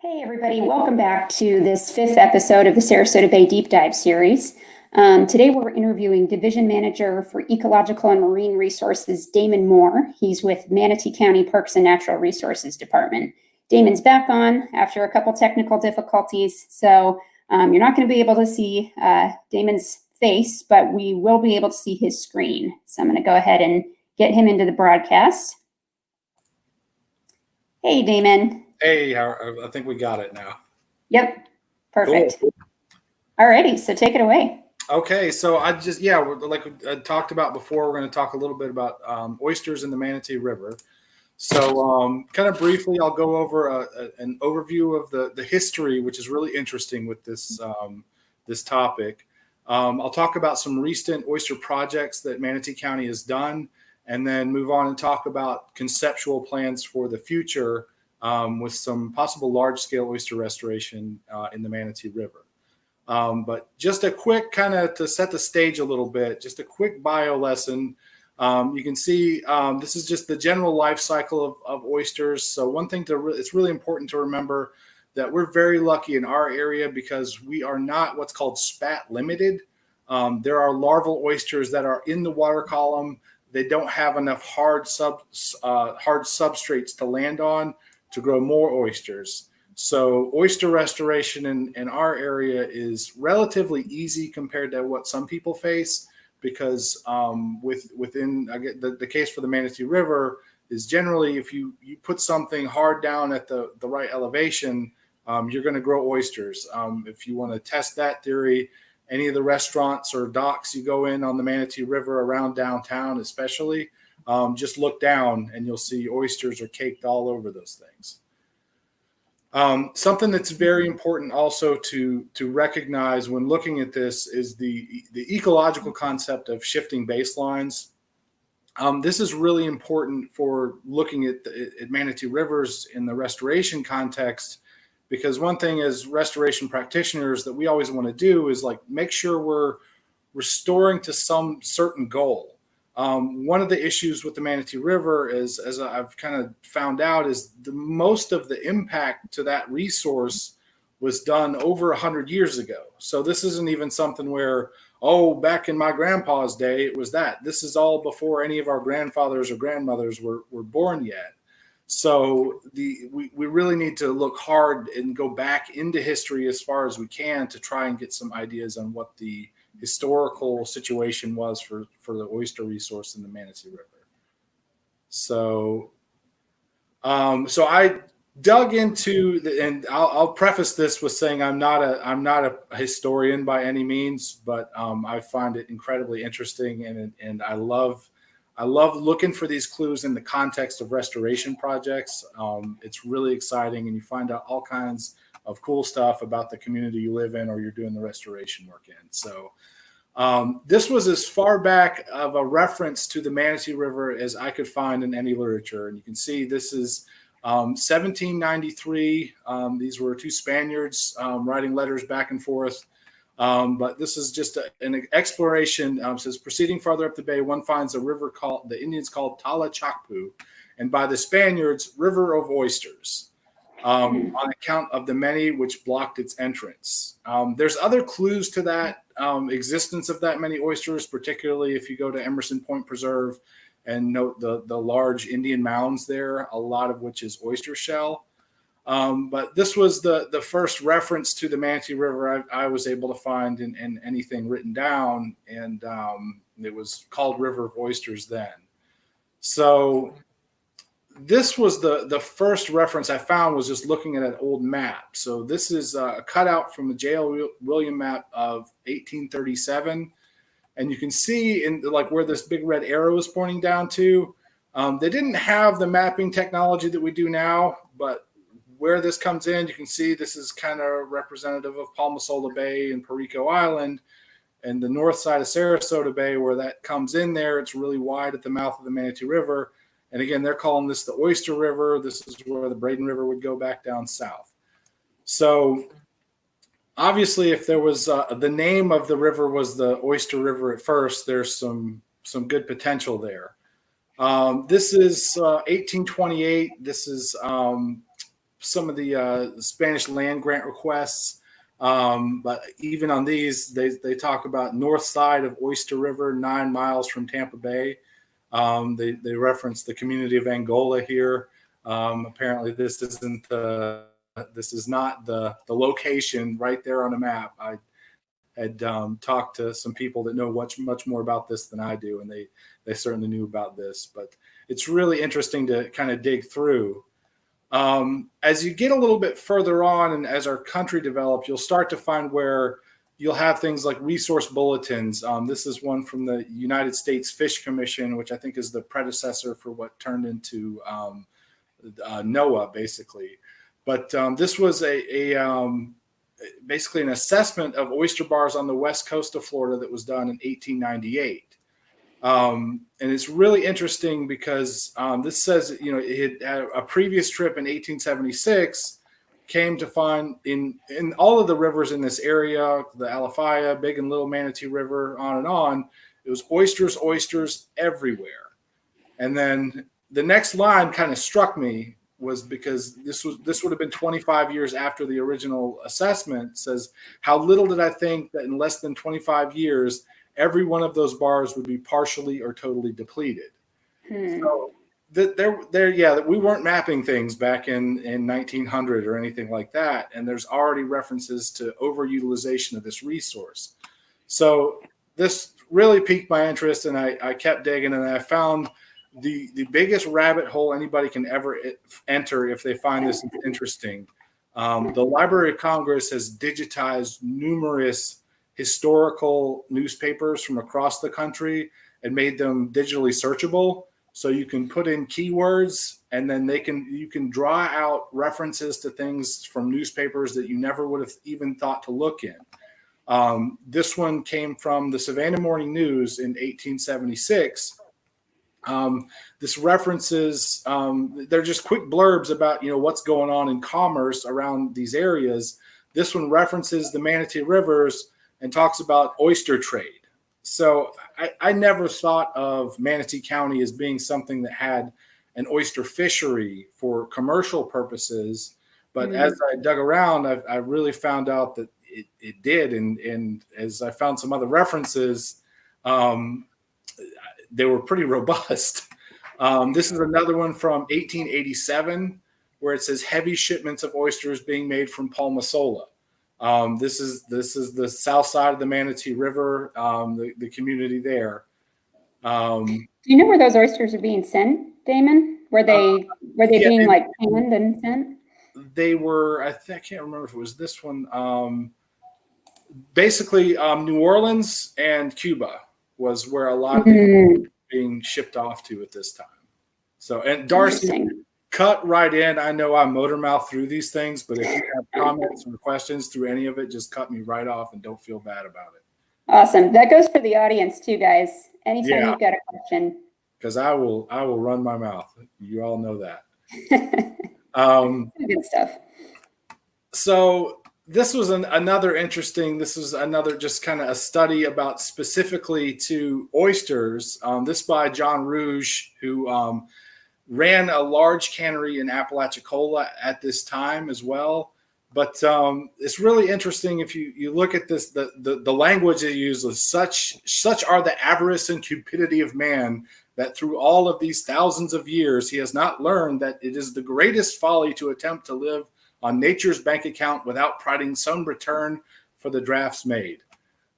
Hey everybody, welcome back to this fifth episode of the Sarasota Bay Deep Dive series. Today we're interviewing Division Manager for Ecological and Marine Resources, Damon Moore. He's with Manatee County Parks and Natural Resources Department. Damon's back on after a couple technical difficulties, so you're not going to be able to see Damon's face, but we will be able to see his screen. So I'm going to go ahead and get him into the broadcast. Hey, Damon. Hey, I think we got it now. Yep, perfect. Cool. Alrighty, so take it away. Okay, so like I talked about before, we're going to talk a little bit about oysters in the Manatee River. So kind of briefly, I'll go over an overview of the history, which is really interesting with this this topic. I'll talk about some recent oyster projects that Manatee County has done, and then move on and talk about conceptual plans for the future with some possible large-scale oyster restoration in the Manatee River. But just a quick kind of to set the stage a little bit, just a quick bio lesson. You can see this is just the general life cycle of oysters. So one thing it's really important to remember that we're very lucky in our area because we are not what's called spat limited. There are larval oysters that are in the water column. They don't have enough hard substrates to land on to grow more oysters. So oyster restoration in our area is relatively easy compared to what some people face because within the case for the Manatee River is generally if you put something hard down at the right elevation, you're going to grow oysters. If you want to test that theory, any of the restaurants or docks you go in on the Manatee River around downtown especially, just look down and you'll see oysters are caked all over those things. Something that's very important also to recognize when looking at this is the ecological concept of shifting baselines. This is really important for looking at Manatee Rivers in the restoration context, because one thing as restoration practitioners that we always want to do is like make sure we're restoring to some certain goal. One of the issues with the Manatee River is, as I've kind of found out, is most of the impact to that resource was done over 100 years ago. So this isn't even something where, oh, back in my grandpa's day, it was that. This is all before any of our grandfathers or grandmothers were born yet. So we really need to look hard and go back into history as far as we can to try and get some ideas on what the historical situation was for the oyster resource in the Manatee River. So I dug into and I'll preface this with saying I'm not a historian by any means, but I find it incredibly interesting and I love looking for these clues in the context of restoration projects. It's really exciting, and you find out all kinds of cool stuff about the community you live in or you're doing the restoration work in. So this was as far back of a reference to the Manatee River as I could find in any literature. And you can see this is 1793. These were two Spaniards writing letters back and forth. But this is just an exploration. Says proceeding farther up the bay, one finds a river called the Indians called Talachacpu, and by the Spaniards, River of Oysters, on account of the many which blocked its entrance. There's other clues to that existence of that many oysters, particularly if you go to Emerson Point Preserve and note the large Indian mounds there, a lot of which is oyster shell. But this was the first reference to the Manatee River I was able to find in anything written down, and it was called River of Oysters then. So this was the first reference I found was just looking at an old map. So this is a cutout from the J.L. William map of 1837. And you can see in like where this big red arrow is pointing down to, they didn't have the mapping technology that we do now, but where this comes in, you can see this is kind of representative of Palmasola Bay and Perico Island, and the north side of Sarasota Bay where that comes in there. It's really wide at the mouth of the Manatee River. And again, they're calling this the Oyster River. This is where the Braden River would go back down south. So obviously, if there was the name of the river was the Oyster River at first, there's some good potential there. This is 1828. This is some of the Spanish land grant requests. But even on these, they talk about north side of Oyster River, 9 miles from Tampa Bay. They reference the community of Angola here. Apparently, this is not the location right there on the map. I had talked to some people that know much more about this than I do, and they certainly knew about this. But it's really interesting to kind of dig through. As you get a little bit further on, and as our country develops, you'll start to find where you'll have things like resource bulletins. This is one from the United States Fish Commission, which I think is the predecessor for what turned into NOAA, basically. But this was basically an assessment of oyster bars on the west coast of Florida that was done in 1898. And it's really interesting because this says, it had a previous trip in 1876 came to find in all of the rivers in this area, the Alafaya, Big and Little Manatee River, on and on, it was oysters everywhere. And then the next line kind of struck me was because this would have been 25 years after the original assessment. It says, how little did I think that in less than 25 years, every one of those bars would be partially or totally depleted. So we weren't mapping things back in 1900 or anything like that. And there's already references to overutilization of this resource. So this really piqued my interest, and I kept digging, and I found the biggest rabbit hole anybody can ever enter if they find this interesting. The Library of Congress has digitized numerous historical newspapers from across the country and made them digitally searchable. So you can put in keywords, and then you can draw out references to things from newspapers that you never would have even thought to look in. This one came from the Savannah Morning News in 1876. This references, they're just quick blurbs about, what's going on in commerce around these areas. This one references the Manatee Rivers and talks about oyster trade. So I never thought of Manatee County as being something that had an oyster fishery for commercial purposes. But as I dug around, I really found out that it did. And as I found some other references, they were pretty robust. This is another one from 1887, where it says heavy shipments of oysters being made from Palmasola. This is the south side of the Manatee River, the community there. Do you know where those oysters are being sent, Damon? Were they being like canned and sent? They were. I can't remember if it was this one. Basically, New Orleans and Cuba was where a lot of them were being shipped off to at this time. So, and Darcy, cut right in. I know I motor mouth through these things, but if you have comments or questions through any of it, just cut me right off and don't feel bad about it. Awesome. That goes for the audience too, guys. Anytime you've got a question. Because I will run my mouth. You all know that. Good stuff. So this was another just kind of a study about specifically to oysters. This by John Rouge, who ran a large cannery in Apalachicola at this time as well. But it's really interesting if you look at this, the language they use was such are the avarice and cupidity of man, that through all of these thousands of years, he has not learned that it is the greatest folly to attempt to live on nature's bank account without providing some return for the drafts made.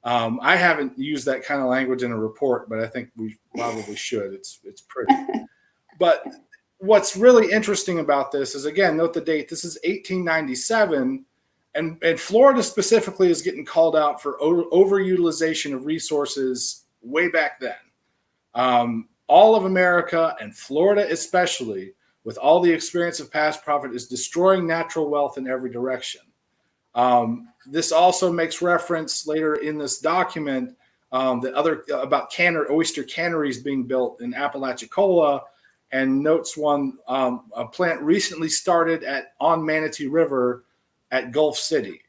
I haven't used that kind of language in a report, but I think we probably should. It's pretty. But what's really interesting about this is, again, note the date. This is 1897, and Florida specifically is getting called out for overutilization of resources way back then. All of America, and Florida especially, with all the experience of past prophet, is destroying natural wealth in every direction. This also makes reference later in this document about oyster canneries being built in Apalachicola, and notes one a plant recently started on Manatee River at Gulf City.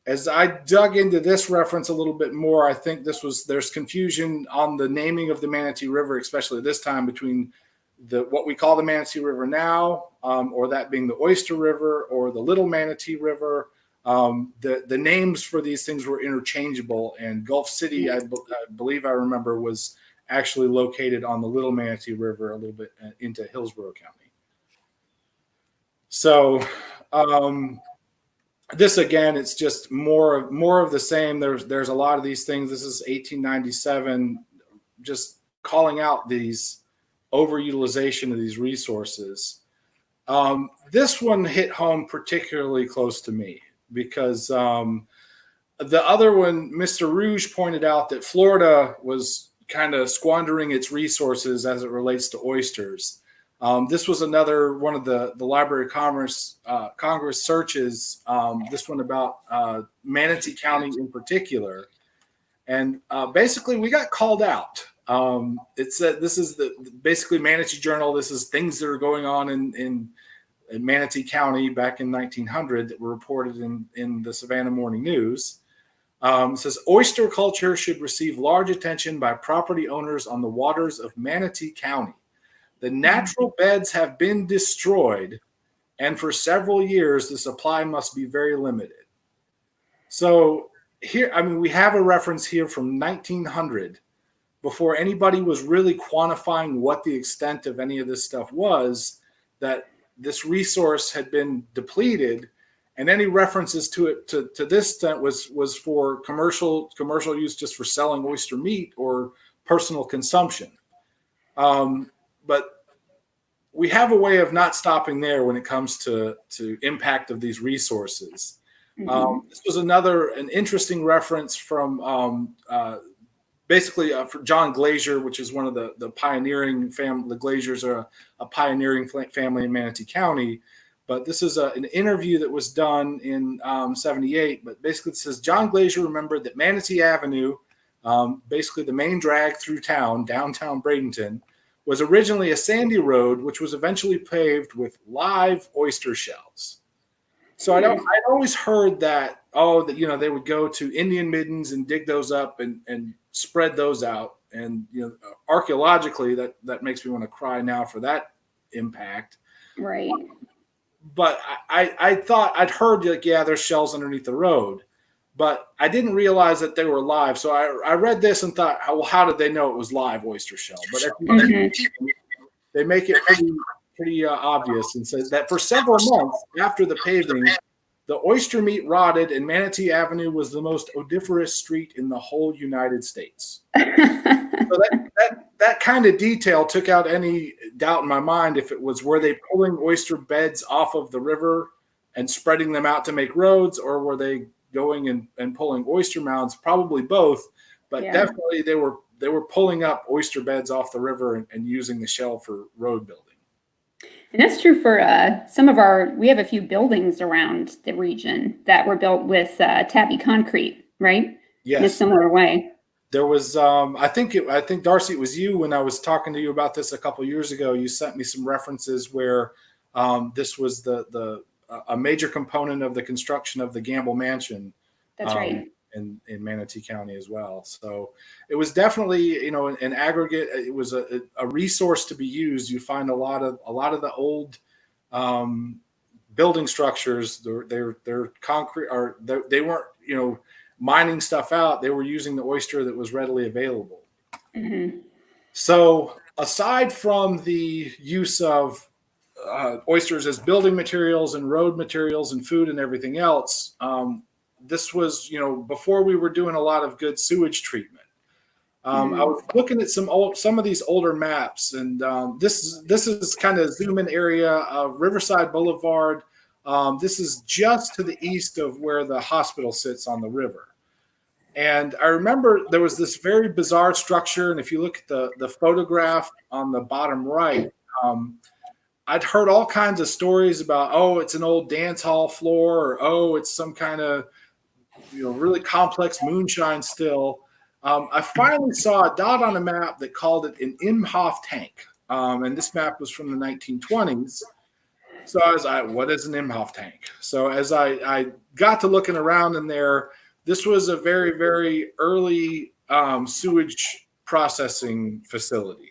As I dug into this reference a little bit more, I think there's confusion on the naming of the Manatee River, especially this time, between what we call the Manatee River now, or that being the Oyster River or the Little Manatee River. The names for these things were interchangeable, and Gulf City, I believe I remember, was actually located on the Little Manatee River a little bit into Hillsborough County. So this, again, it's just more of the same. There's a lot of these things. This is 1897, just calling out these overutilization of these resources. This one hit home particularly close to me because the other one, Mr. Rouge pointed out that Florida was kind of squandering its resources as it relates to oysters. This was another one of the Library of Congress searches, this one about Manatee County in particular. And basically we got called out. It said, this is basically Manatee Journal. This is things that are going on in Manatee County back in 1900 that were reported in the Savannah Morning News. It says, oyster culture should receive large attention by property owners on the waters of Manatee County. The natural beds have been destroyed, and for several years, the supply must be very limited. So here, I mean, we have a reference here from 1900, before anybody was really quantifying what the extent of any of this stuff was, that this resource had been depleted, and any references to it to this extent was for commercial use, just for selling oyster meat or personal consumption. But we have a way of not stopping there when it comes to impact of these resources. This was an interesting reference from basically for John Glazier, which is one of the pioneering family. The Glaziers are a pioneering family in Manatee County. But this is an interview that was done in 78. But basically it says, John Glazier remembered that Manatee Avenue, basically the main drag through town, downtown Bradenton, was originally a sandy road, which was eventually paved with live oyster shells. So I'd always heard that, they would go to Indian middens and dig those up and spread those out. And, archaeologically, that makes me want to cry now for that impact. Right. But I thought I'd heard, like, yeah, there's shells underneath the road, but I didn't realize that they were live. So I read this and thought, well, how did they know it was live oyster shell? But they make it pretty obvious, and says that for several months after the paving, the oyster meat rotted, and Manatee Avenue was the most odoriferous street in the whole United States. So that kind of detail took out any doubt in my mind if it was, were they pulling oyster beds off of the river and spreading them out to make roads, or were they going and pulling oyster mounds? Probably both, but definitely they were pulling up oyster beds off the river and using the shell for road building. And that's true for we have a few buildings around the region that were built with tabby concrete, right? Yes. In a similar way. There was, I think Darcy, it was you when I was talking to you about this a couple of years ago. You sent me some references where this was a major component of the construction of the Gamble Mansion. That's right. In Manatee County as well. So it was definitely, an aggregate. It was a resource to be used. You find a lot of the old building structures. They're concrete, or they weren't, mining stuff out. They were using the oyster that was readily available. Mm-hmm. So aside from the use of oysters as building materials and road materials and food and everything else, this was, before we were doing a lot of good sewage treatment. I was looking at some of these older maps, and this is kind of zoom in area of Riverside Boulevard. This is just to the east of where the hospital sits on the river. And I remember there was this very bizarre structure. And if you look at the photograph on the bottom right, I'd heard all kinds of stories about, it's an old dance hall floor, or, it's some kind of, really complex moonshine still. I finally saw a dot on a map that called it an Imhoff tank. And this map was from the 1920s. So I was like, what is an Imhoff tank? So as I got to looking around in there, this was a very, very early sewage processing facility.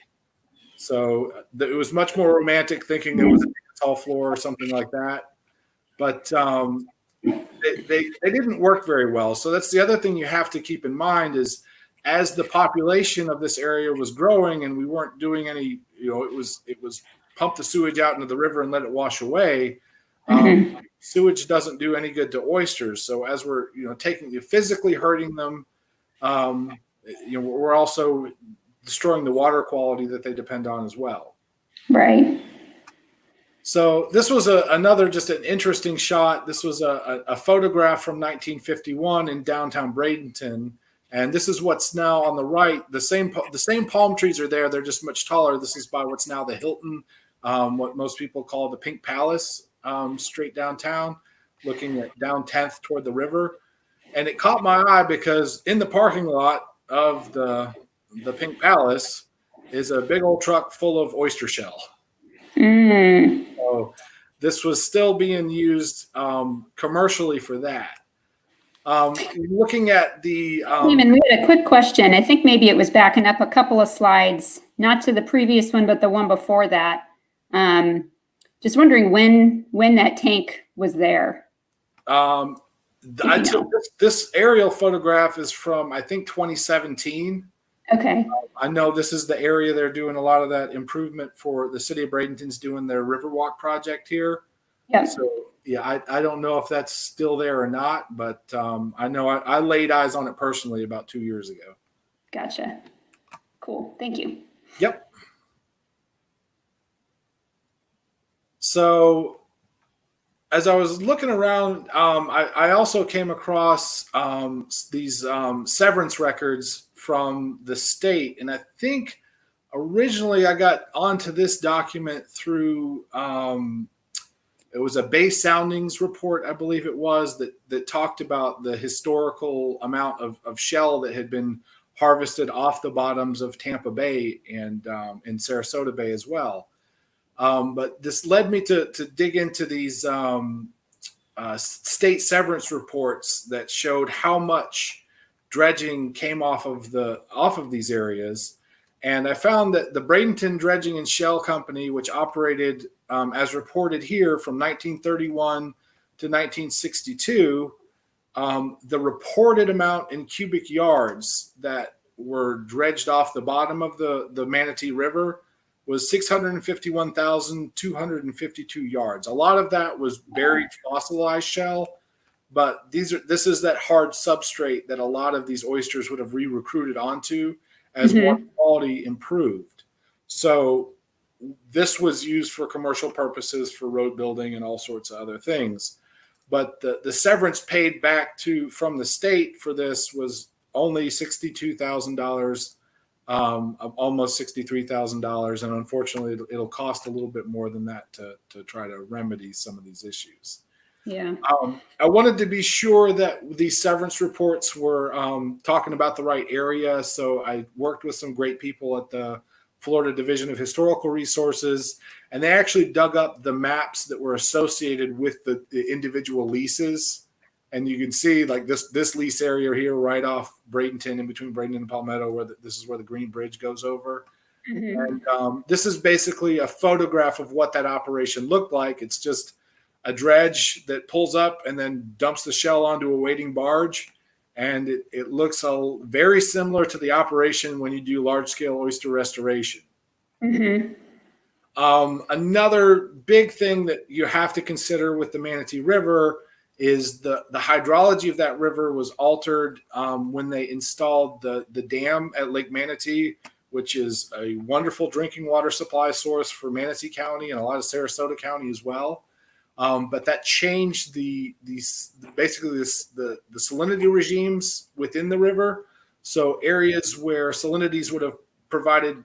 So it was much more romantic, thinking it was a tall floor or something like that. But they didn't work very well. So that's the other thing you have to keep in mind is, as the population of this area was growing and we weren't doing any, it was pump the sewage out into the river and let it wash away. Sewage doesn't do any good to oysters. So as we're, physically hurting them, we're also destroying the water quality that they depend on as well. Right. So this was another just an interesting shot. This was a photograph from 1951 in downtown Bradenton. And this is what's now on the right. The same palm trees are there. They're just much taller. This is by what's now the Hilton, what most people call the Pink Palace, straight downtown, looking at down 10th toward the river. And it caught my eye because in the parking lot of the Pink Palace is a big old truck full of oyster shell. So this was still being used commercially for that. Looking at the Damon, we had a quick question. I think maybe it was backing up a couple of slides, not to the previous one, but the one before that. Just wondering when that tank was there. I took this aerial photograph is from, I think, 2017. Okay. I know this is the area they're doing a lot of that improvement for. The city of Bradenton's doing their Riverwalk project here. Yeah. So yeah, I don't know if that's still there or not, but I know I laid eyes on it personally about 2 years ago. Gotcha. Cool. Thank you. Yep. So as I was looking around, I also came across these severance records from the state. And I think originally I got onto this document through, it was a Bay Soundings report, I believe it was, that talked about the historical amount of shell that had been harvested off the bottoms of Tampa Bay and in Sarasota Bay as well. But this led me to dig into these state severance reports that showed how much dredging came off of these areas. And I found that the Bradenton Dredging and Shell Company, which operated as reported here from 1931 to 1962, the reported amount in cubic yards that were dredged off the bottom of the Manatee River was 651,252 yards. A lot of that was buried fossilized shell, but this is that hard substrate that a lot of these oysters would have re-recruited onto as water quality improved. So this was used for commercial purposes, for road building and all sorts of other things. But the severance paid back from the state for this was only $62,000, almost $63,000. And unfortunately, it'll cost a little bit more than that to try to remedy some of these issues. Yeah. I wanted to be sure that these severance reports were talking about the right area. So I worked with some great people at the Florida Division of Historical Resources, and they actually dug up the maps that were associated with the individual leases. And you can see like this lease area here right off Bradenton, in between Bradenton and Palmetto, where this is where the Green Bridge goes over. And this is basically a photograph of what that operation looked like. It's just a dredge that pulls up and then dumps the shell onto a waiting barge. And it looks very similar to the operation when you do large-scale oyster restoration. Another big thing that you have to consider with the Manatee River is the hydrology of that river was altered when they installed the dam at Lake Manatee, which is a wonderful drinking water supply source for Manatee County and a lot of Sarasota County as well. But that changed the salinity regimes within the river. So areas where salinities would have provided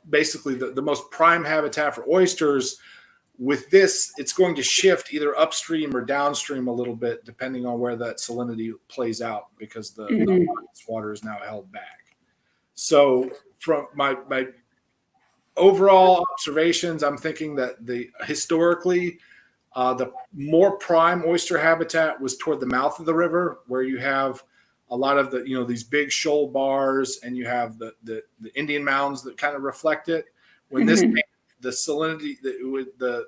basically the most prime habitat for oysters, with this, it's going to shift either upstream or downstream a little bit, depending on where that salinity plays out, because the water is now held back. So from my overall observations, I'm thinking that historically, the more prime oyster habitat was toward the mouth of the river, where you have a lot of the, these big shoal bars, and you have the Indian mounds that kind of reflect it. When this, the salinity, the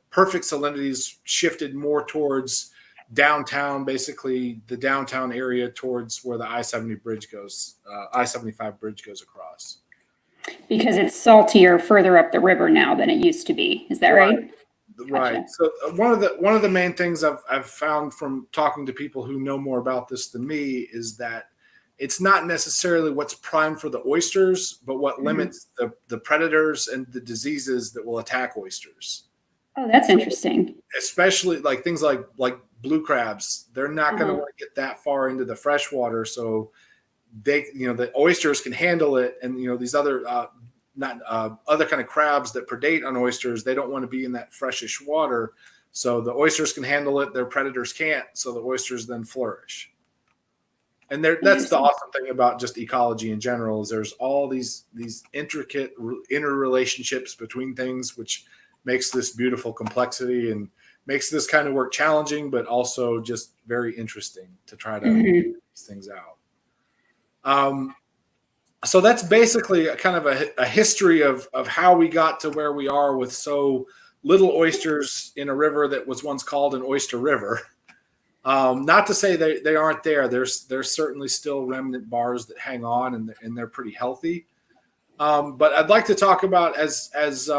perfect salinities shifted more towards downtown, basically the downtown area towards where the I-75 bridge goes across. Because it's saltier further up the river now than it used to be. Is that right? Right. Gotcha. So one of the main things I've found from talking to people who know more about this than me is that it's not necessarily what's prime for the oysters, but what limits the predators and the diseases that will attack oysters. Oh, that's interesting. Especially like things like blue crabs. They're not going to want to get that far into the freshwater, so they, the oysters can handle it, and these other other kind of crabs that predate on oysters, they don't want to be in that freshish water. So the oysters can handle it, their predators can't. So the oysters then flourish. And that's the awesome thing about just ecology in general, is there's all these intricate interrelationships between things, which makes this beautiful complexity and makes this kind of work challenging, but also just very interesting to try to figure these things out. So that's basically a kind of a history of how we got to where we are with so little oysters in a river that was once called an Oyster River. Not to say they aren't there. There's certainly still remnant bars that hang on, and they're pretty healthy. But I'd like to talk about as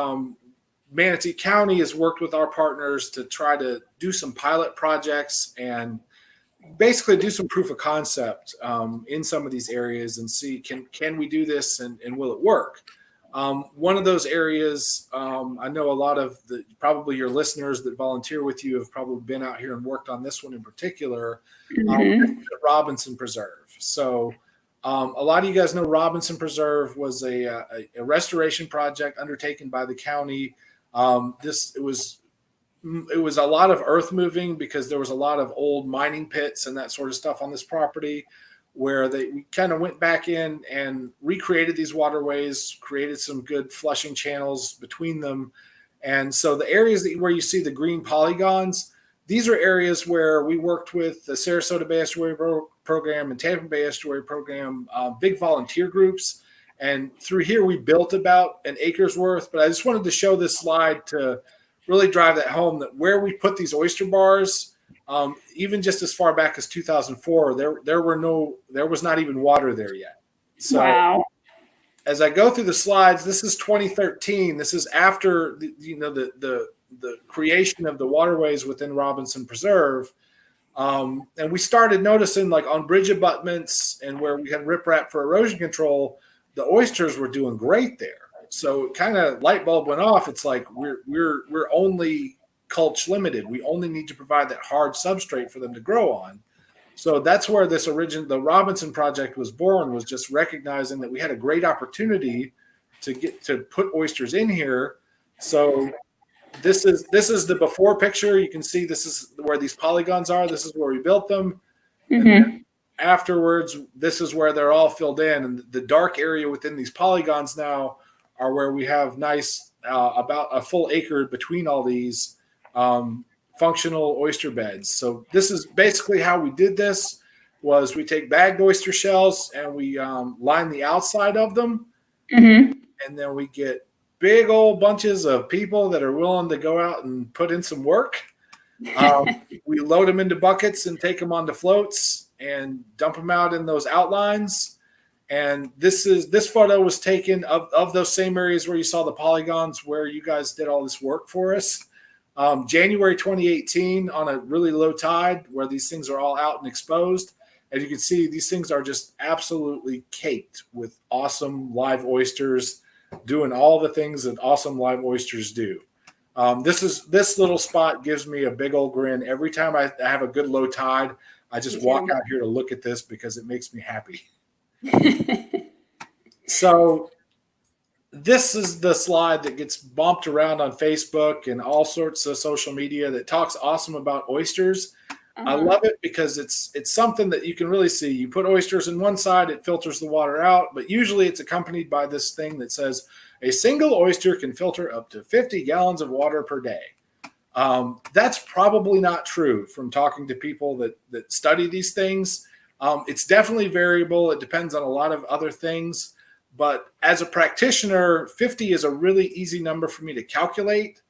Manatee County has worked with our partners to try to do some pilot projects and basically do some proof of concept in some of these areas and see can we do this and will it work. One of those areas, I know a lot of probably your listeners that volunteer with you have probably been out here and worked on this one in particular, Robinson Preserve. So a lot of you guys know Robinson Preserve was a restoration project undertaken by the county. It was a lot of earth moving because there was a lot of old mining pits and that sort of stuff on this property, where we kind of went back in and recreated these waterways, created some good flushing channels between them. And so the areas where you see the green polygons, these are areas where we worked with the Sarasota Bay Estuary program and Tampa Bay Estuary program, big volunteer groups. And through here, we built about an acre's worth. But I just wanted to show this slide to really drive that home, that where we put these oyster bars, even just as far back as 2004, there was not even water there yet. So wow. As I go through the slides, this is 2013. This is after the creation of the waterways within Robinson Preserve. And we started noticing, like on bridge abutments and where we had riprap for erosion control, the oysters were doing great there. So kind of light bulb went off. It's like we're only culch limited. We only need to provide that hard substrate for them to grow on. So that's where the Robinson project was born, was just recognizing that we had a great opportunity to put oysters in here. So this is the before picture. You can see this is where these polygons are. This is where we built them. And then afterwards, this is where they're all filled in. And the dark area within these polygons now are where we have nice, about a full acre between all these functional oyster beds. So this is basically how we did this. Was we take bagged oyster shells and we line the outside of them, and then we get big old bunches of people that are willing to go out and put in some work. We load them into buckets and take them onto floats and dump them out in those outlines. And this photo was taken of those same areas where you saw the polygons, where you guys did all this work for us. January 2018, on a really low tide, where these things are all out and exposed. As you can see, these things are just absolutely caked with awesome live oysters, doing all the things that awesome live oysters do. This little spot gives me a big old grin every time I have a good low tide. I just walk out here to look at this because it makes me happy. So this is the slide that gets bumped around on Facebook and all sorts of social media that talks awesome about oysters. I love it because it's something that you can really see. You put oysters in one side, it filters the water out, but usually it's accompanied by this thing that says a single oyster can filter up to 50 gallons of water per day. That's probably not true from talking to people that study these things. It's definitely variable. It depends on a lot of other things. But as a practitioner, 50 is a really easy number for me to calculate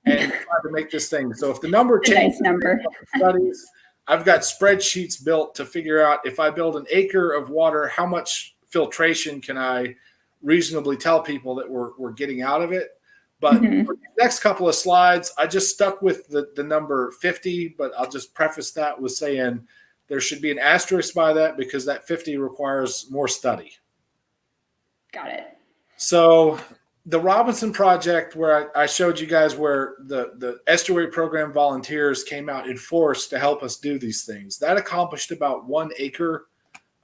and try to make this thing. So if the number changes, nice number. studies, I've got spreadsheets built to figure out if I build an acre of water, how much filtration can I reasonably tell people that we're getting out of it. But for the next couple of slides, I just stuck with the number 50, but I'll just preface that with saying there should be an asterisk by that because that 50 requires more study. Got it. So the Robinson Project, where I showed you guys where the Estuary Program volunteers came out in force to help us do these things, that accomplished about 1 acre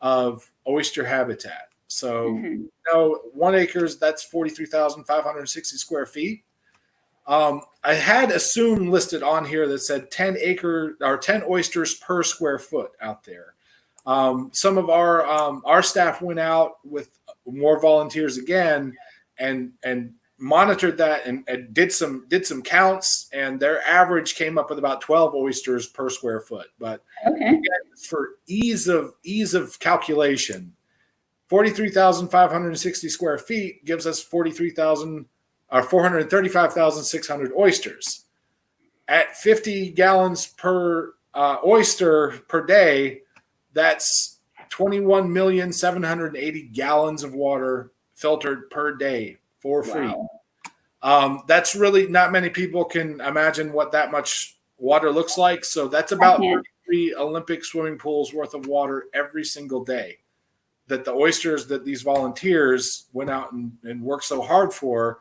of oyster habitat. So, 1 acre, that's 43,560 square feet. I had assumed listed on here that said 10 oysters per square foot out there. Some of our staff went out with more volunteers again and monitored that and did some counts, and their average came up with about 12 oysters per square foot. But again, for ease of calculation, 43,560 square feet gives us 435,600 oysters. At 50 gallons per oyster per day, that's 21,780,000 gallons of water filtered per day for free. Wow. That's really not many people can imagine what that much water looks like. So that's about 33 Olympic swimming pools worth of water every single day that the oysters that these volunteers went out and worked so hard for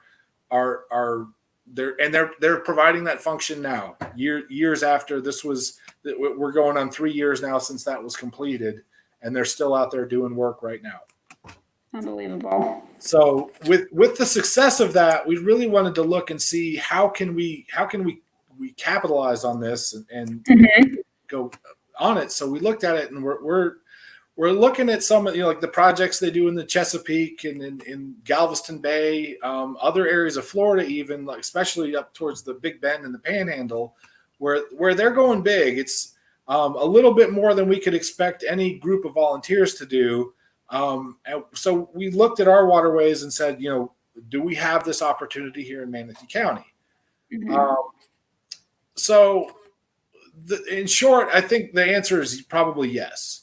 are there, and they're providing that function now. Years after this was, we're going on 3 years now since that was completed, and they're still out there doing work right now. Unbelievable. So with the success of that, we really wanted to look and see how can we capitalize on this and go on it. So we looked at it, and we're looking at some of like the projects they do in the Chesapeake and in Galveston Bay, other areas of Florida, even like especially up towards the Big Bend and the Panhandle, where they're going big. It's a little bit more than we could expect any group of volunteers to do. So we looked at our waterways and said, do we have this opportunity here in Manatee County? In short, I think the answer is probably yes.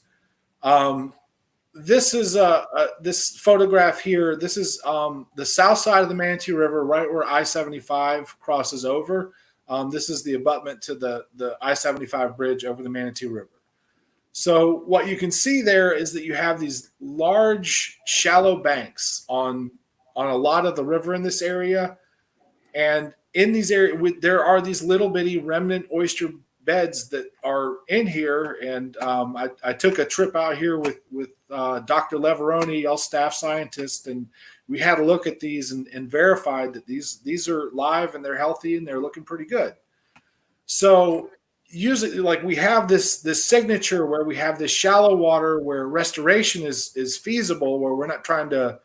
This is this photograph here. This is the south side of the Manatee River, right where I-75 crosses over. This is the abutment to the I-75 bridge over the Manatee River. So what you can see there is that you have these large, shallow banks on a lot of the river in this area, and in these areas there are these little bitty remnant oyster beds that are in here, and I took a trip out here with Dr. Leveroni, our staff scientist, and we had a look at these and verified that these are live and they're healthy and they're looking pretty good. So usually, like, we have this signature where we have this shallow water where restoration is feasible, where we're not trying to.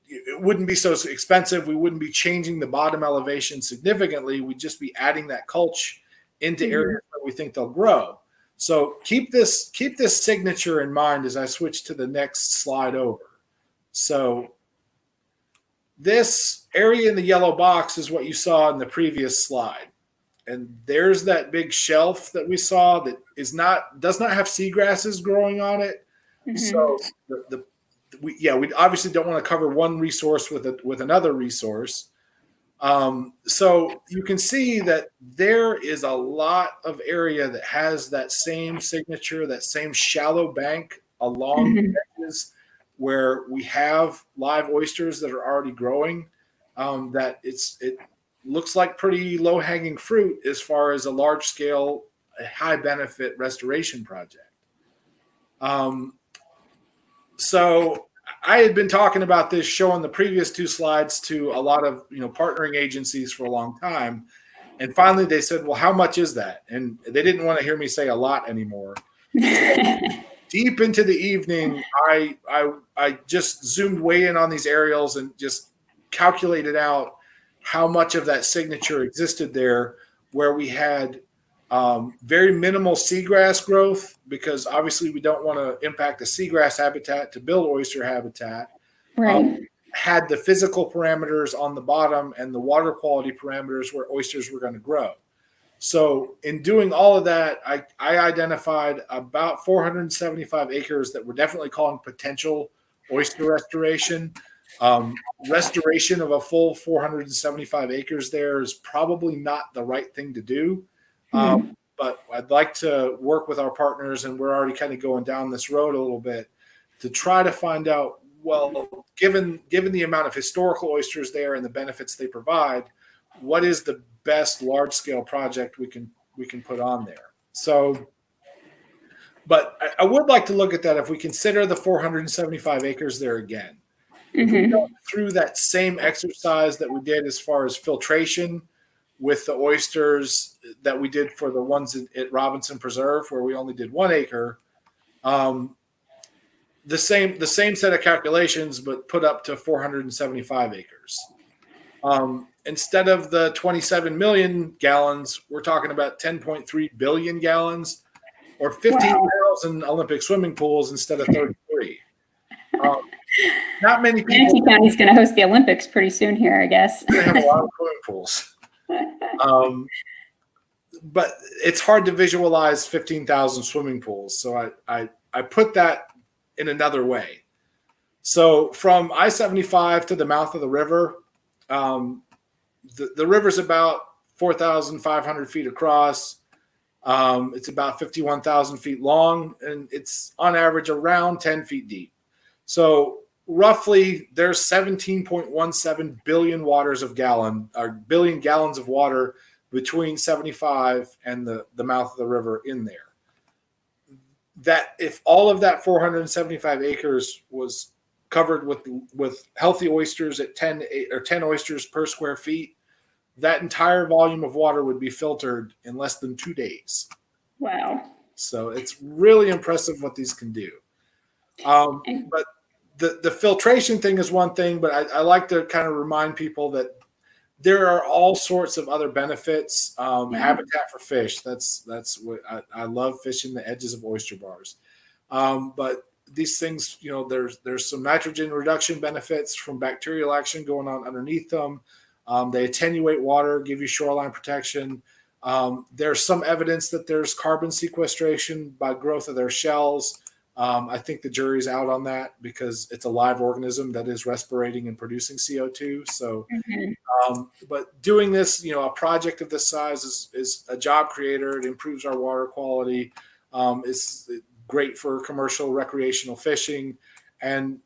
It wouldn't be so expensive. We wouldn't be changing the bottom elevation significantly. We'd just be adding that culch into areas where we think they'll grow. So keep this signature in mind as I switch to the next slide over. So this area in the yellow box is what you saw in the previous slide. And there's that big shelf that we saw that does not have seagrasses growing on it. So we obviously don't want to cover one resource with another resource. So you can see that there is a lot of area that has that same signature, that same shallow bank along the edges where we have live oysters that are already growing. That it looks like pretty low-hanging fruit as far as a large-scale, high-benefit restoration project. So I had been talking about this, showing the previous 2 slides to a lot of partnering agencies for a long time, and finally they said, "Well, how much is that?" And they didn't want to hear me say a lot anymore. Deep into the evening, I just zoomed way in on these aerials and just calculated out how much of that signature existed there, where we had Very minimal seagrass growth, because obviously we don't want to impact the seagrass habitat to build oyster habitat. Right. Had the physical parameters on the bottom and the water quality parameters where oysters were going to grow. So in doing all of that, I identified about 475 acres that we're definitely calling potential oyster restoration. Restoration of a full 475 acres there is probably not the right thing to do. But I'd like to work with our partners, and we're already kind of going down this road a little bit, to try to find out, well, given the amount of historical oysters there and the benefits they provide, what is the best large scale project we can put on there. So, but I would like to look at that if we consider the 475 acres there again. If we go through that same exercise that we did as far as filtration with the oysters that we did for the ones at Robinson Preserve, where we only did 1 acre, the same set of calculations, but put up to 475 acres. Instead of the 27 million gallons, we're talking about 10.3 billion gallons, or 15,000 Olympic swimming pools instead of 33. Not many people. Manatee County is going to host the Olympics pretty soon here, I guess. We're going to have a lot of swimming pools. But it's hard to visualize 15,000 swimming pools. So I put that in another way. So from I-75 to the mouth of the river, the river's about 4,500 feet across. It's about 51,000 feet long, and it's on average around 10 feet deep. So roughly there's 17.17 billion billion gallons of water between 75 and the mouth of the river in there. That if all of that 475 acres was covered with healthy oysters at 10 oysters per square feet, that entire volume of water would be filtered in less than 2 days. Wow. So it's really impressive what these can do. But the filtration thing is one thing, but I like to kind of remind people that there are all sorts of other benefits. Habitat for fish. That's what I love, fishing the edges of oyster bars. But these things, there's some nitrogen reduction benefits from bacterial action going on underneath them. They attenuate water, give you shoreline protection. There's some evidence that there's carbon sequestration by growth of their shells. I think the jury's out on that, because it's a live organism that is respirating and producing CO2. So, but doing this, a project of this size is a job creator. It improves our water quality. It's great for commercial recreational fishing. And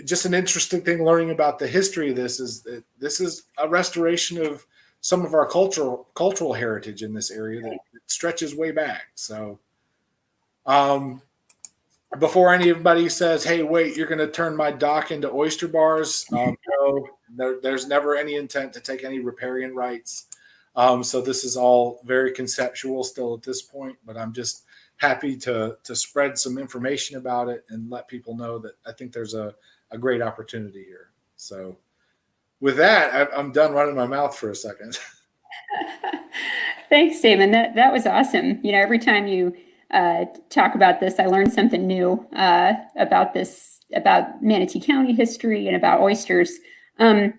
just an interesting thing learning about the history of this is that this is a restoration of some of our cultural heritage in this area that stretches way back. So, before anybody says, "Hey, wait, you're going to turn my dock into oyster bars," no, there's never any intent to take any riparian rights. So this is all very conceptual still at this point, but I'm just happy to spread some information about it and let people know that I think there's a great opportunity here. So with that, I'm done running my mouth for a second. Thanks, Damon. That was awesome. Every time you talk about this, I learned something new about Manatee County history and about oysters. I'm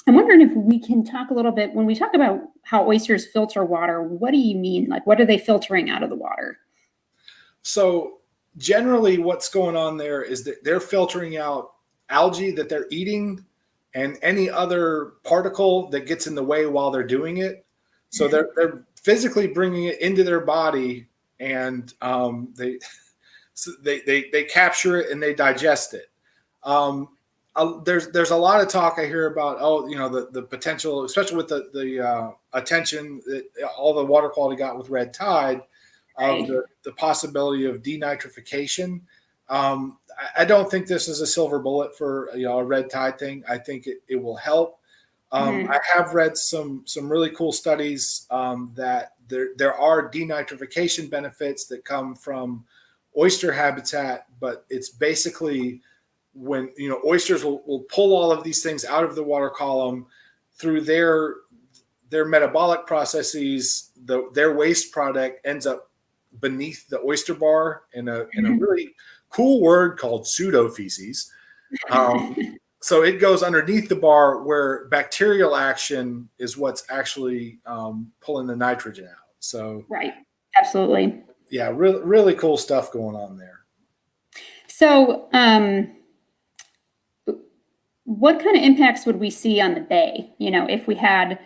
wondering if we can talk a little bit, when we talk about how oysters filter water, what do you mean? Like, what are they filtering out of the water? So generally what's going on there is that they're filtering out algae that they're eating and any other particle that gets in the way while they're doing it. So they're physically bringing it into their body, and they capture it and they digest it. There's a lot of talk I hear about, the potential, especially with the attention that all the water quality got with red tide, of the possibility of denitrification. I don't think this is a silver bullet for a red tide thing. I think it will help. I have read some really cool studies that there are denitrification benefits that come from oyster habitat, but it's basically when oysters will pull all of these things out of the water column through their their metabolic processes, their waste product ends up beneath the oyster bar in a really cool word called pseudofeces. So it goes underneath the bar where bacterial action is what's actually pulling the nitrogen out. So right, absolutely. yeah, really, really cool stuff going on there. So, what kind of impacts would we see on the bay? You know, if we had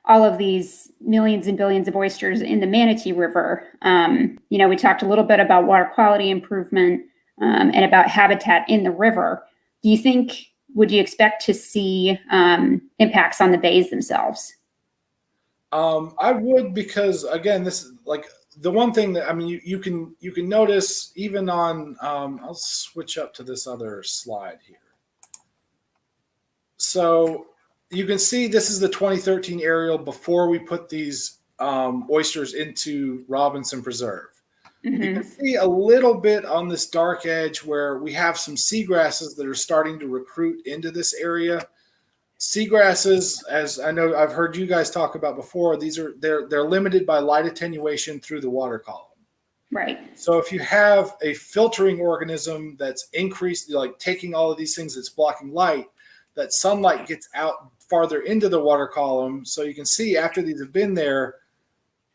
all of these millions and billions of oysters in the Manatee River. You know, we talked a little bit about water quality improvement and about habitat in the river. Do you think, would you expect to see impacts on the bays themselves? I would, because again, this is like the one thing that, I mean, you can notice even on, I'll switch up to this other slide here. So you can see this is the 2013 aerial before we put these oysters into Robinson Preserve. Mm-hmm. You can see a little bit on this dark edge where we have some seagrasses that are starting to recruit into this area. Seagrasses, as I know I've heard you guys talk about before, they're limited by light attenuation through the water column. Right. So if you have a filtering organism that's increased, like taking all of these things that's blocking light, that sunlight gets out farther into the water column. So you can see after these have been there,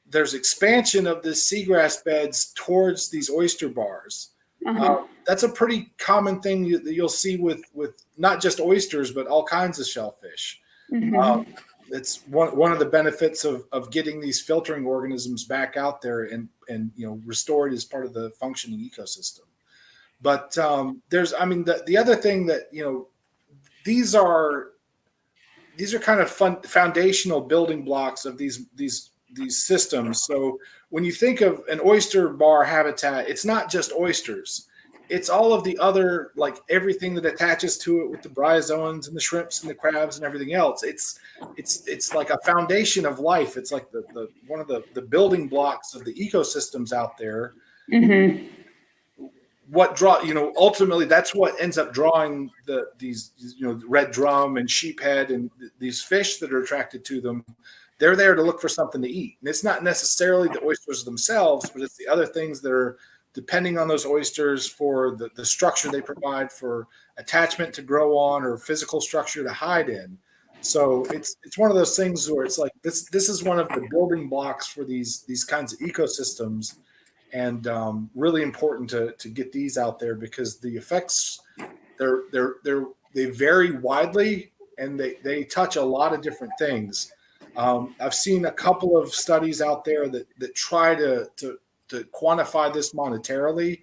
there's expansion of the seagrass beds towards these oyster bars. Uh-huh. That's a pretty common thing that you'll see with not just oysters, but all kinds of shellfish. Mm-hmm. It's one of the benefits of getting these filtering organisms back out there and restored as part of the functioning ecosystem. But there's, I mean, the other thing that, these are kind of foundational building blocks of these systems. So when you think of an oyster bar habitat, it's not just oysters. It's all of the other, like everything that attaches to it with the bryozoans and the shrimps and the crabs and everything else. It's like a foundation of life. It's like the one of the building blocks of the ecosystems out there. Mm-hmm. Ultimately that's what ends up drawing these red drum and sheephead and these fish that are attracted to them. They're there to look for something to eat. And it's not necessarily the oysters themselves, but it's the other things that are depending on those oysters for the structure they provide for attachment to grow on or physical structure to hide in. So it's one of those things where it's like this is one of the building blocks for these kinds of ecosystems. And really important to get these out there because the effects they vary widely and they touch a lot of different things. I've seen a couple of studies out there that try to quantify this monetarily,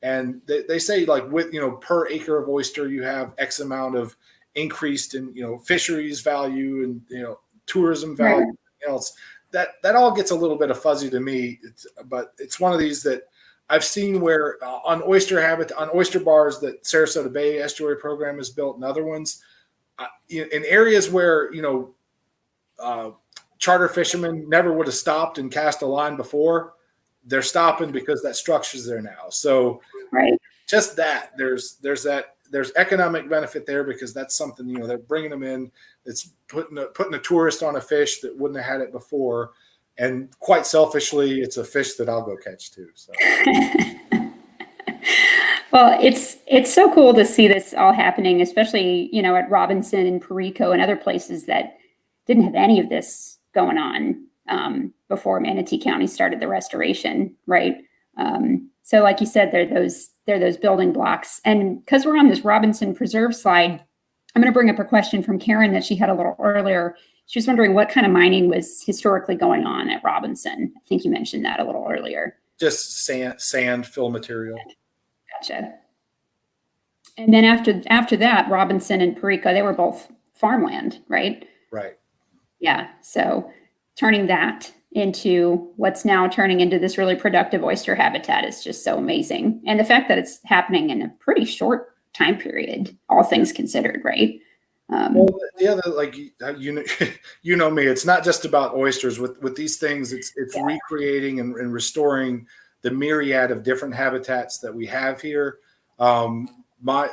and they say like with per acre of oyster you have X amount of increased in fisheries value and tourism value, Right. and else. That all gets a little bit of fuzzy to me, but it's one of these that I've seen where on oyster bars that Sarasota Bay Estuary Program has built and other ones in areas where charter fishermen never would have stopped and cast a line before. They're stopping because that structure's there now. So Right. just that there's economic benefit there because that's something they're bringing them in. It's putting a tourist on a fish that wouldn't have had it before, and quite selfishly, it's a fish that I'll go catch too. So. Well, it's so cool to see this all happening, especially at Robinson and Perico and other places that didn't have any of this going on before Manatee County started the restoration, right? So, like you said, they're those building blocks, and because we're on this Robinson Preserve slide, I'm going to bring up a question from Karen that she had a little earlier. She was wondering what kind of mining was historically going on at Robinson. I think you mentioned that a little earlier. Just sand fill material. Gotcha. And then after that, Robinson and Perico, they were both farmland, right? Right. Yeah. So turning that into what's now turning into this really productive oyster habitat is just so amazing. And the fact that it's happening in a pretty short time period, all things considered, right? Well, the other, like you know me, it's not just about oysters. With these things, it's recreating and restoring the myriad of different habitats that we have here. What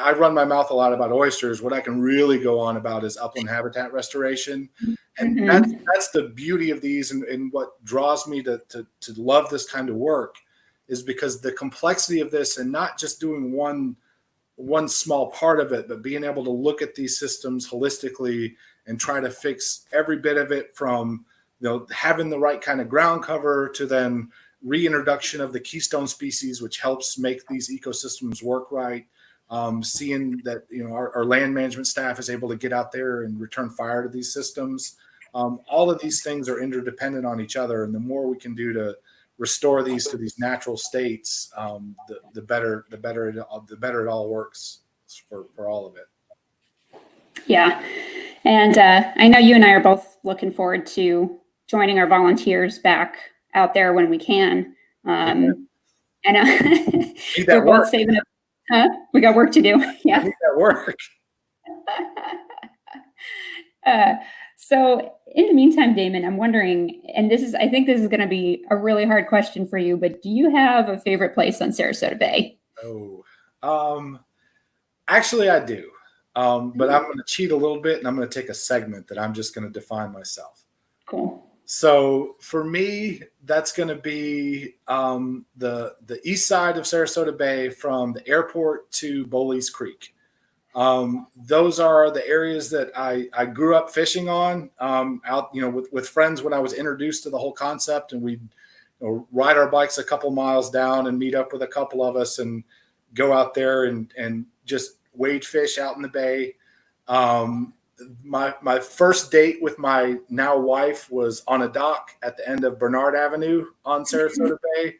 I run my mouth a lot about oysters. What I can really go on about is upland habitat restoration, And that's the beauty of these, and what draws me to love this kind of work is because the complexity of this, and not just doing one small part of it, but being able to look at these systems holistically and try to fix every bit of it, from having the right kind of ground cover to then reintroduction of the keystone species, which helps make these ecosystems work right. Seeing that our land management staff is able to get out there and return fire to these systems. All of these things are interdependent on each other, and the more we can do to restore these to these natural states, the better it all works for all of it. Yeah, and I know you and I are both looking forward to joining our volunteers back out there when we can. I know we're both saving up. We got work to do. Yeah, I need that work. So in the meantime, Damon, I'm wondering, and I think this is going to be a really hard question for you, but do you have a favorite place on Sarasota Bay? Actually I do. But I'm going to cheat a little bit, and I'm going to take a segment that I'm just going to define myself. Cool. So for me, that's going to be the east side of Sarasota Bay, from the airport to Bowleys Creek. Those are the areas that I grew up fishing on, out with friends when I was introduced to the whole concept, and we'd ride our bikes a couple miles down and meet up with a couple of us and go out there and just wade fish out in the bay. My first date with my now wife was on a dock at the end of Bernard Avenue on Sarasota Bay,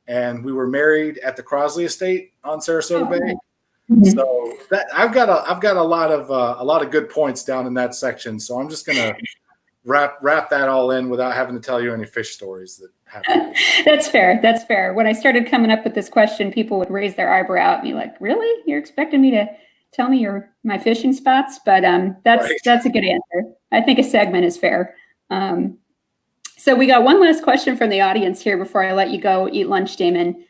and we were married at the Crosley Estate on Sarasota Bay. So that I've got a lot of good points down in that section. So I'm just gonna wrap that all in without having to tell you any fish stories that happen. That's fair. When I started coming up with this question, people would raise their eyebrow at me like, "Really? You're expecting me to tell me my fishing spots?" But that's a good answer. I think a segment is fair. So we got one last question from the audience here before I let you go eat lunch, Damon.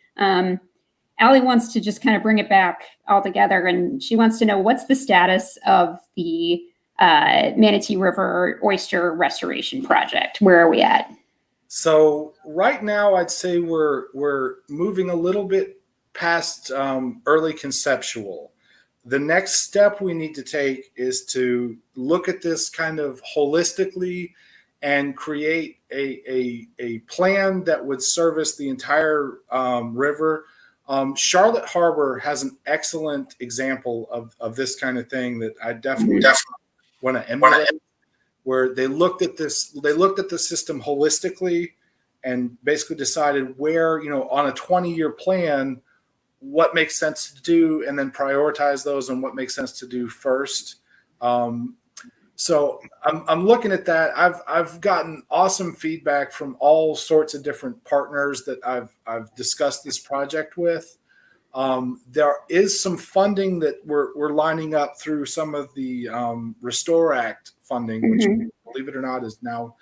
Allie wants to just kind of bring it back all together, and she wants to know, what's the status of the Manatee River Oyster Restoration project? Where are we at? So right now, I'd say we're moving a little bit past early conceptual. The next step we need to take is to look at this kind of holistically and create a plan that would service the entire river. Charlotte Harbor has an excellent example of this kind of thing that I definitely want to emulate, where they looked at the system holistically and basically decided where, on a 20-year plan, what makes sense to do, and then prioritize those on what makes sense to do first. So I'm looking at that. I've gotten awesome feedback from all sorts of different partners that I've discussed this project with. There is some funding that we're lining up through some of the Restore Act funding, which, believe it or not, is now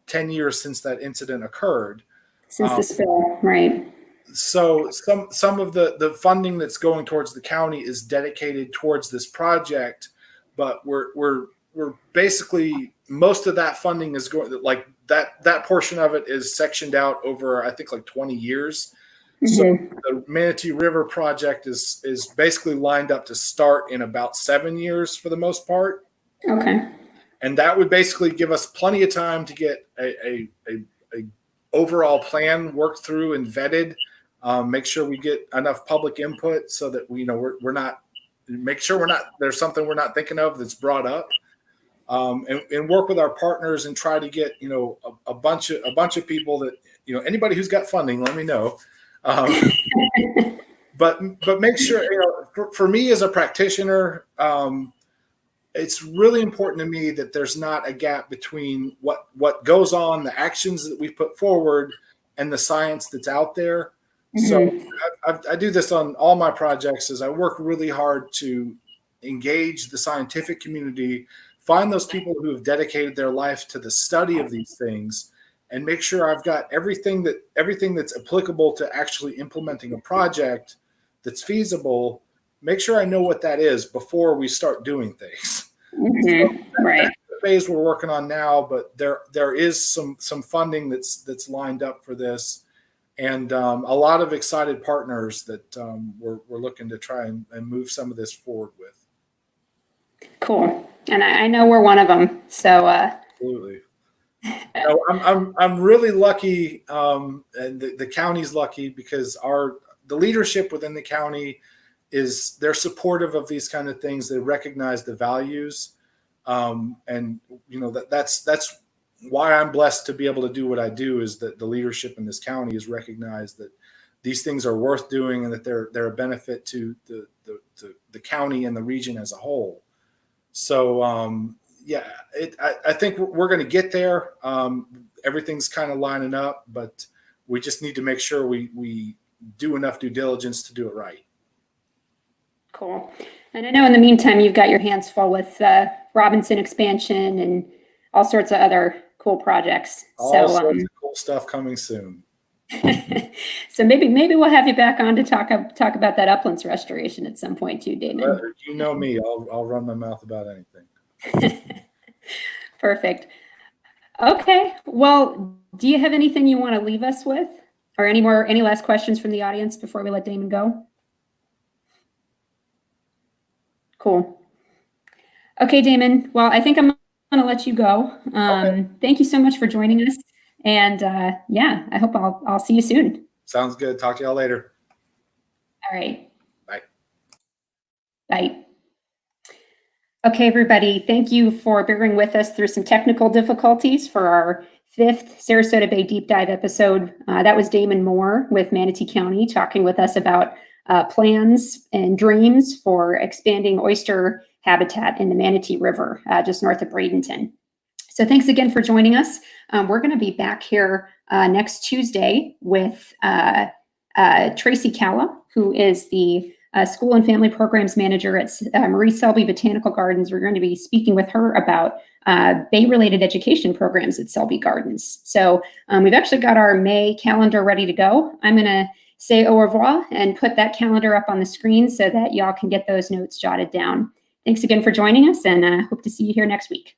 10 years since that incident occurred. Since the spill, right? So some of the funding that's going towards the county is dedicated towards this project, but we're basically, most of that funding is going, like that portion of it is sectioned out over, I think, like 20 years. So the Manatee River project is basically lined up to start in about 7 years for the most part. Okay. And that would basically give us plenty of time to get a overall plan worked through and vetted. Make sure we get enough public input so that we're not, make sure there's something we're not thinking of that's brought up. And work with our partners and try to get a bunch of people that anybody who's got funding, let me know. But make sure, for me as a practitioner, it's really important to me that there's not a gap between what goes on, the actions that we put forward, and the science that's out there. So I do this on all my projects, is I work really hard to engage the scientific community, find those people who have dedicated their life to the study of these things, and make sure I've got everything that's applicable to actually implementing a project that's feasible. Make sure I know what that is before we start doing things. Right. phase we're working on now, but there is some funding that's lined up for this, and a lot of excited partners that we're looking to try and move some of this forward with. Cool. And I know we're one of them. So absolutely. I'm really lucky, and the county's lucky because the leadership within the county they're supportive of these kind of things. They recognize the values, and that's why I'm blessed to be able to do what I do. Is that the leadership in this county has recognized that these things are worth doing and that they're a benefit to the county and the region as a whole. So I think we're going to get there. Everything's kind of lining up, but we just need to make sure we do enough due diligence to do it right. Cool. And I know in the meantime, you've got your hands full with Robinson expansion and all sorts of other cool projects. All sorts of cool stuff coming soon. So maybe we'll have you back on to talk about that Uplands restoration at some point too, Damon. You know me, I'll run my mouth about anything. Perfect. Okay. Well, do you have anything you want to leave us with, or any last questions from the audience before we let Damon go? Cool. Okay, Damon. Well, I think I'm going to let you go. Okay. Thank you so much for joining us. And I hope I'll see you soon. Sounds good. Talk to y'all later. All right. Bye. Bye. Okay, everybody. Thank you for bearing with us through some technical difficulties for our 5th Sarasota Bay Deep Dive episode. That was Damon Moore with Manatee County talking with us about plans and dreams for expanding oyster habitat in the Manatee River, just north of Bradenton. So thanks again for joining us. We're going to be back here next Tuesday with Tracy Calla, who is the School and Family Programs Manager at Marie Selby Botanical Gardens. We're going to be speaking with her about Bay-related education programs at Selby Gardens. So we've actually got our May calendar ready to go. I'm going to say au revoir and put that calendar up on the screen so that y'all can get those notes jotted down. Thanks again for joining us, and hope to see you here next week.